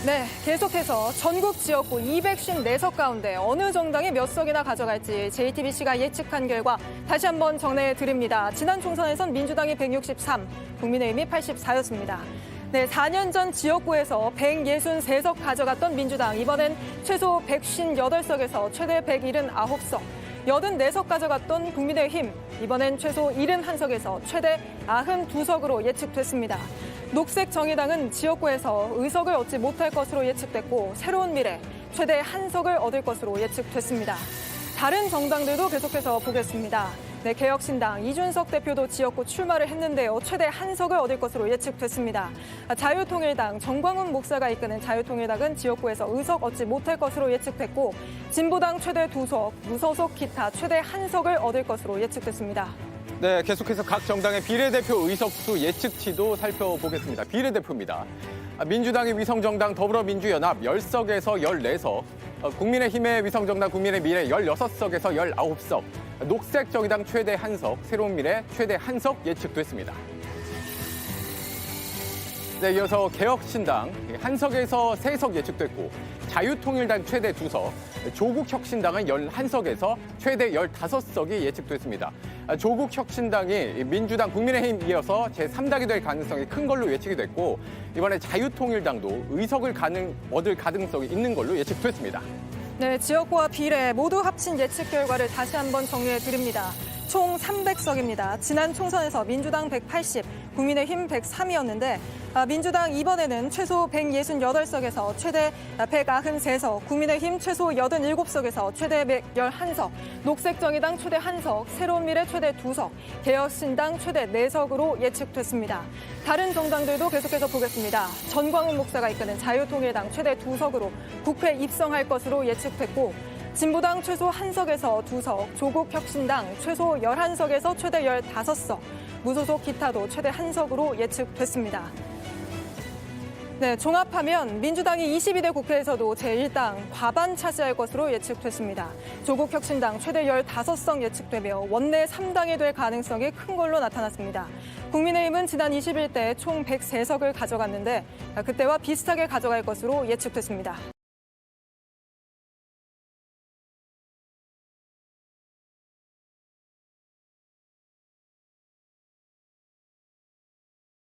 네, 계속해서 전국 지역구 254석 가운데 어느 정당이 몇 석이나 가져갈지 JTBC가 예측한 결과 다시 한번 전해드립니다. 지난 총선에선 민주당이 163, 국민의힘이 84였습니다. 네, 4년 전 지역구에서 163석 가져갔던 민주당, 이번엔 최소 158석에서 최대 179석. 84석 가져갔던 국민의힘, 이번엔 최소 71석에서 최대 92석으로 예측됐습니다. 녹색 정의당은 지역구에서 의석을 얻지 못할 것으로 예측됐고 새로운 미래, 최대 1석을 얻을 것으로 예측됐습니다. 다른 정당들도 계속해서 보겠습니다. 네, 개혁신당 이준석 대표도 지역구 출마를 했는데요. 최대 1석을 얻을 것으로 예측됐습니다. 자유통일당 정광훈 목사가 이끄는 자유통일당은 지역구에서 의석 얻지 못할 것으로 예측됐고 진보당 최대 2석, 무소속 기타 최대 1석을 얻을 것으로 예측됐습니다. 네, 계속해서 각 정당의 비례대표 의석수 예측치도 살펴보겠습니다. 비례대표입니다. 민주당의 위성정당 더불어민주연합 10석에서 14석, 국민의힘의 위성정당 국민의미래 16석에서 19석, 녹색정의당 최대 1석, 새로운 미래 최대 1석 예측됐습니다. 네, 이어서 개혁신당 1석에서 3석 예측됐고 자유통일당 최대 2석, 조국혁신당은 11석에서 최대 15석이 예측됐습니다. 조국혁신당이 민주당, 국민의힘 이어서 제3당이 될 가능성이 큰 걸로 예측이 됐고 이번에 자유통일당도 의석을 얻을 가능성이 있는 걸로 예측됐습니다. 네, 지역구와 비례 모두 합친 예측 결과를 다시 한번 정리해 드립니다. 총 300석입니다. 지난 총선에서 민주당 180, 국민의힘 103이었는데 민주당 이번에는 최소 168석에서 최대 193석, 국민의힘 최소 87석에서 최대 111석, 녹색정의당 최대 1석, 새로운 미래 최대 2석, 개혁신당 최대 4석으로 예측됐습니다. 다른 정당들도 계속해서 보겠습니다. 전광훈 목사가 이끄는 자유통일당 최대 2석으로 국회 입성할 것으로 예측됐고 진보당 최소 1석에서 2석, 조국혁신당 최소 11석에서 최대 15석, 무소속 기타도 최대 1석으로 예측됐습니다. 네, 종합하면 민주당이 22대 국회에서도 제1당 과반 차지할 것으로 예측됐습니다. 조국혁신당 최대 15석 예측되며 원내 3당이 될 가능성이 큰 걸로 나타났습니다. 국민의힘은 지난 21대 총 103석을 가져갔는데 그때와 비슷하게 가져갈 것으로 예측됐습니다.